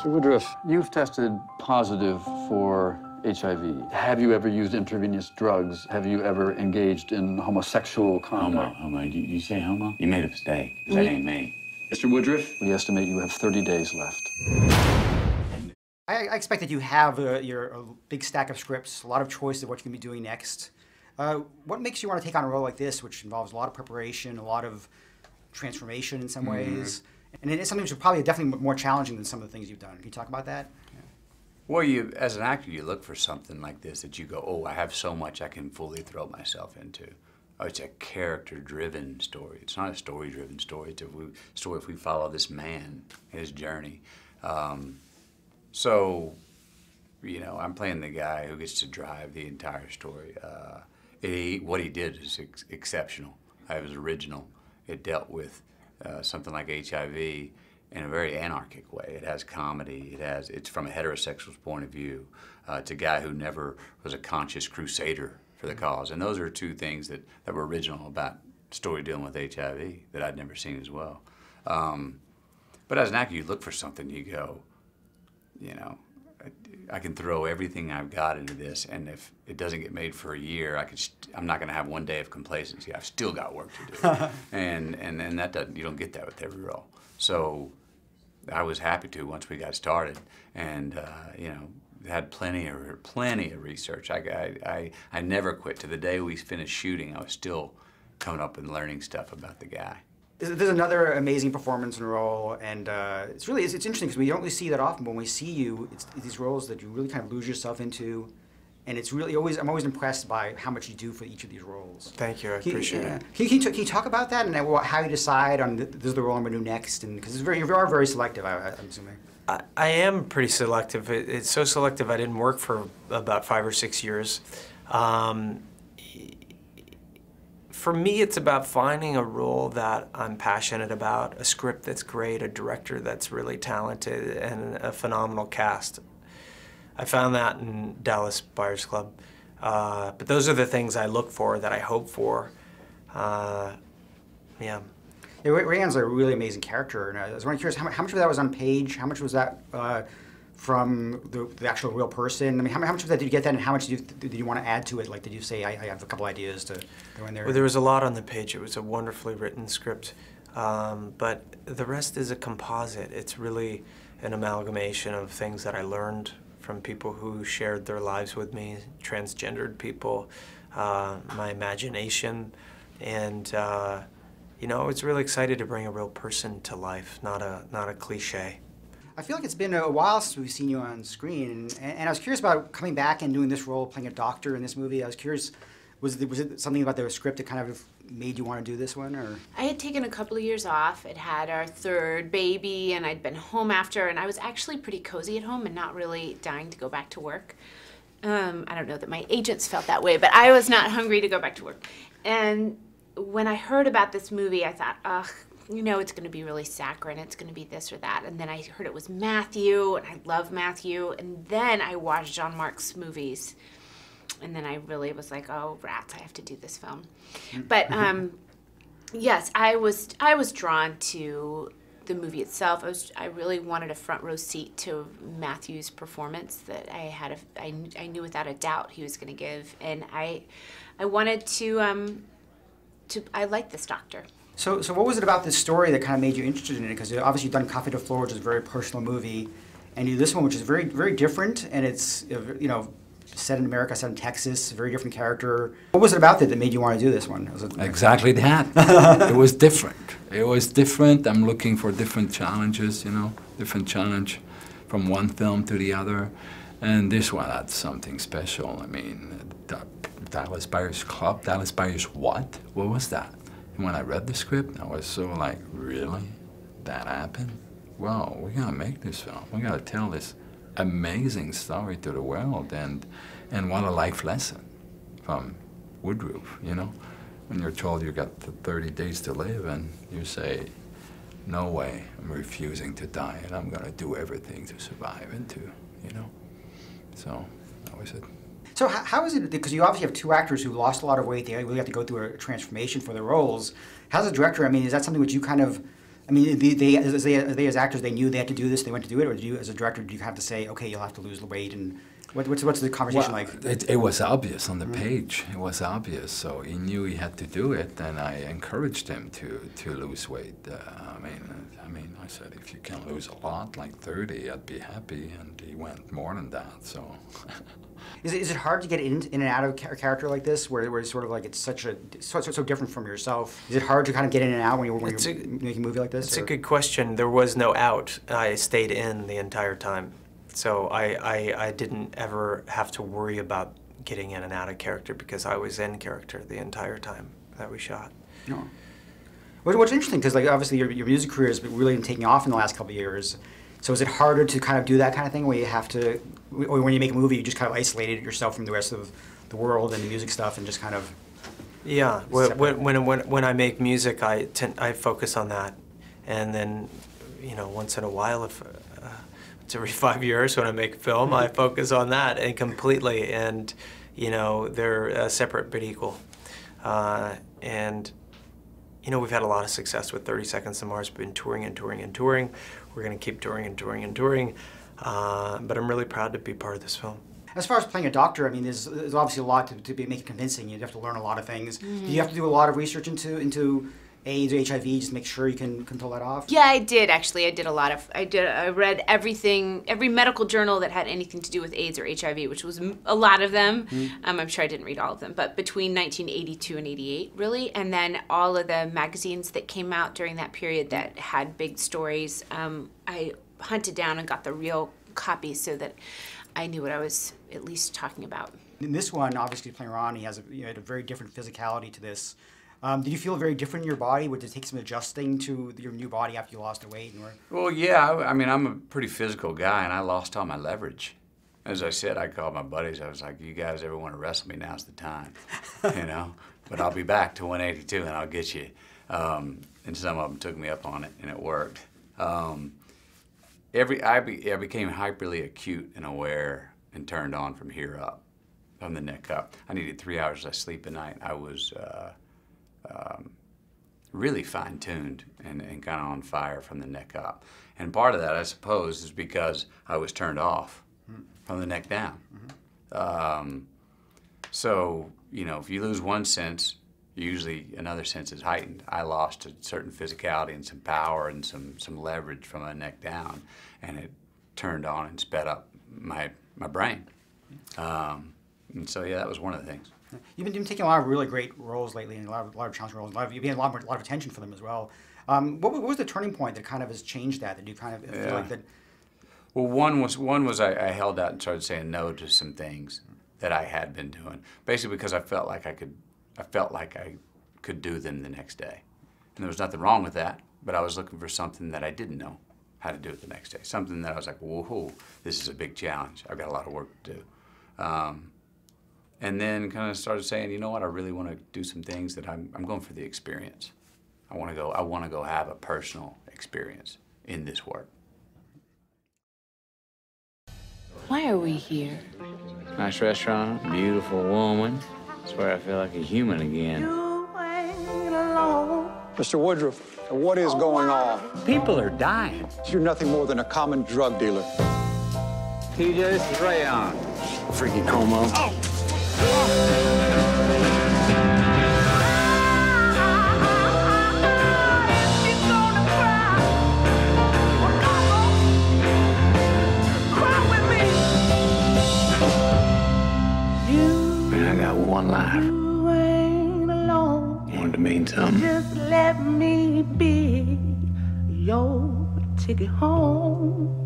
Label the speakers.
Speaker 1: Mr. Woodruff, you've tested positive for HIV. Have you ever used intravenous drugs? Have you ever engaged in homosexual conduct?
Speaker 2: Homo. You say homo? You made a mistake. That ain't me.
Speaker 1: Mr. Woodruff, we estimate you have 30 days left.
Speaker 3: I expect that you have a big stack of scripts, a lot of choice of what you're going to be doing next. What makes you want to take on a role like this, which involves a lot of preparation, a lot of transformation in some ways? And it is something which is probably definitely more challenging than some of the things you've done. Can you talk about that? Yeah.
Speaker 2: Well, as an actor, you look for something like this that you go, oh, I have so much I can fully throw myself into. Oh, it's a character-driven story. It's not a story-driven story. It's a story if we follow this man, his journey. So, you know, I'm playing the guy who gets to drive the entire story. What he did is exceptional. It was original. It dealt with something like HIV in a very anarchic way. It has comedy. It's from a heterosexual's point of view. It's a guy who never was a conscious crusader for the cause. And those are two things that were original about story dealing with HIV that I'd never seen as well. But as an actor, you look for something, you go, you know, I can throw everything I've got into this, and if it doesn't get made for a year, I'm not going to have one day of complacency. I've still got work to do, and you don't get that with every role. So I was happy to once we got started, and you know, had plenty of research. I never quit. To the day we finished shooting, I was still coming up and learning stuff about the guy.
Speaker 3: There's another amazing performance and role, and it's interesting because we don't really see that often. But when we see you, it's these roles that you really kind of lose yourself into, and it's really I'm always impressed by how much you do for each of these roles.
Speaker 4: Thank you, I appreciate it.
Speaker 3: Can you talk about that and how you decide on this is the role I'm going to do next? And because you are very selective, I'm assuming.
Speaker 4: I am pretty selective. It's so selective. I didn't work for about 5 or 6 years. For me, it's about finding a role that I'm passionate about, a script that's great, a director that's really talented, and a phenomenal cast. I found that in Dallas Buyers Club. But those are the things I look for, that I hope for. Yeah.
Speaker 3: Rayanne's a really amazing character, and I was really curious, how much of that was on page? How much was that from the actual real person? I mean, how much of that did you get that, and how much did you want to add to it? Like, did you say, I have a couple ideas to go in there?
Speaker 4: Well, there was a lot on the page. It was a wonderfully written script. But the rest is a composite. It's really an amalgamation of things that I learned from people who shared their lives with me, transgendered people, my imagination, and you know, I was really excited to bring a real person to life, not a cliche.
Speaker 3: I feel like it's been a while since we've seen you on screen, and I was curious about coming back and doing this role, playing a doctor in this movie. I was curious, was it something about the script that kind of made you want to do this one, or?
Speaker 5: I had taken a couple of years off. I'd had our third baby, and I'd been home after, and I was actually pretty cozy at home and not really dying to go back to work. I don't know that my agents felt that way, but I was not hungry to go back to work. And when I heard about this movie, I thought, ugh, you know, it's going to be really saccharine, it's going to be this or that. And then I heard it was Matthew, and I love Matthew. And then I watched Jean-Marc's movies. And then I really was like, oh, rats, I have to do this film. But yes, I was drawn to the movie itself. I really wanted a front row seat to Matthew's performance that I knew without a doubt he was going to give. And I wanted I like this doctor.
Speaker 3: So what was it about this story that kind of made you interested in it? Because obviously you've done Coffee to Floor, which is a very personal movie, and you do this one, which is very, very different, and it's, you know, set in America, set in Texas, a very different character. What was it about that made you want to do this one?
Speaker 6: Exactly that. It was different. It was different. I'm looking for different challenges, you know, different challenge from one film to the other, and this one had something special. I mean, Dallas Buyers Club, Dallas Buyers what? What was that? And when I read the script, I was so like, really? That happened? Well, we gotta make this film. We gotta tell this amazing story to the world, and what a life lesson from Woodruff, you know? When you're told you got 30 days to live and you say, no way, I'm refusing to die and I'm gonna do everything to survive and to, you know? So, that was it.
Speaker 3: So how is it, because you obviously have two actors who lost a lot of weight, they really have to go through a transformation for their roles. How's a director, I mean, is that something which you kind of I mean, as actors, they knew they had to do this, they went to do it, or did you, as a director, did you have to say, okay, you'll have to lose the weight, and what's the conversation like?
Speaker 6: It was obvious on the page. It was obvious, so he knew he had to do it, and I encouraged him to lose weight. I mean, I said, if you can lose a lot, like 30, I'd be happy, and he went more than that, so.
Speaker 3: Is it hard to get in and out of a character like this, where it's sort of like it's so different from yourself? Is it hard to kind of get in and out when you're making a movie like this?
Speaker 4: It's a good question. There was no out. I stayed in the entire time. So I didn't ever have to worry about getting in and out of character because I was in character the entire time that we shot.
Speaker 3: No. What's interesting, because like obviously your music career has been really taking off in the last couple of years. So is it harder to kind of do that kind of thing where you have to, or when you make a movie, you just kind of isolated yourself from the rest of the world and the music stuff and just kind of...
Speaker 4: Yeah, when I make music, I focus on that. And then, you know, once in a while, if it's every 5 years when I make a film, I focus on that and completely. And, you know, they're separate but equal. And, you know, we've had a lot of success with 30 Seconds to Mars. We've been touring and touring and touring. We're going to keep touring and touring and touring. But I'm really proud to be part of this film.
Speaker 3: As far as playing a doctor, I mean, there's obviously a lot to make it convincing. You have to learn a lot of things. Do you have to do a lot of research into AIDS or HIV just to make sure you can pull that off?
Speaker 5: Yeah, I did actually. I read everything, every medical journal that had anything to do with AIDS or HIV, which was a lot of them. I'm sure I didn't read all of them, but between 1982 and 88, really, and then all of the magazines that came out during that period that had big stories, I hunted down and got the real copies so that I knew what I was at least talking about.
Speaker 3: In this one, obviously playing Ron, he has had a very different physicality to this. Did you feel very different in your body? Would it take some adjusting to your new body after you lost the weight?
Speaker 2: Well, yeah. I mean, I'm a pretty physical guy, and I lost all my leverage. As I said, I called my buddies. I was like, "You guys ever want to wrestle me? Now's the time," you know. But I'll be back to 182, and I'll get you. And some of them took me up on it, and it worked. I became hyperly acute and aware and turned on from here up, from the neck up. I needed 3 hours of sleep a night. I was really fine-tuned and kind of on fire from the neck up. And part of that, I suppose, is because I was turned off from the neck down. So, you know, if you lose one sense, usually another sense is heightened. I lost a certain physicality and some power and some leverage from my neck down, and it turned on and sped up my brain. And so, yeah, that was one of the things.
Speaker 3: You've been taking a lot of really great roles lately, and a lot of challenging roles. You've been a lot of attention for them as well. What was the turning point that kind of has changed that you kind of feel like that?
Speaker 2: Well, one was I held out and started saying no to some things that I had been doing, basically because I felt like I could do them the next day, and there was nothing wrong with that. But I was looking for something that I didn't know how to do it the next day. Something that I was like, whoa, this is a big challenge. I've got a lot of work to do. And then kind of started saying, you know what, I really want to do some things that I'm going for the experience. I want to go have a personal experience in this work.
Speaker 7: Why are we here? Nice restaurant, beautiful woman. That's where I feel like a human again.
Speaker 8: Mr. Woodruff, what is going on?
Speaker 7: People are dying.
Speaker 8: You're nothing more than a common drug dealer.
Speaker 7: TJ, this is Rayon. Freaking homo. Oh. Man, I got one life. Wanted to mean something.
Speaker 9: Just let me be your ticket home.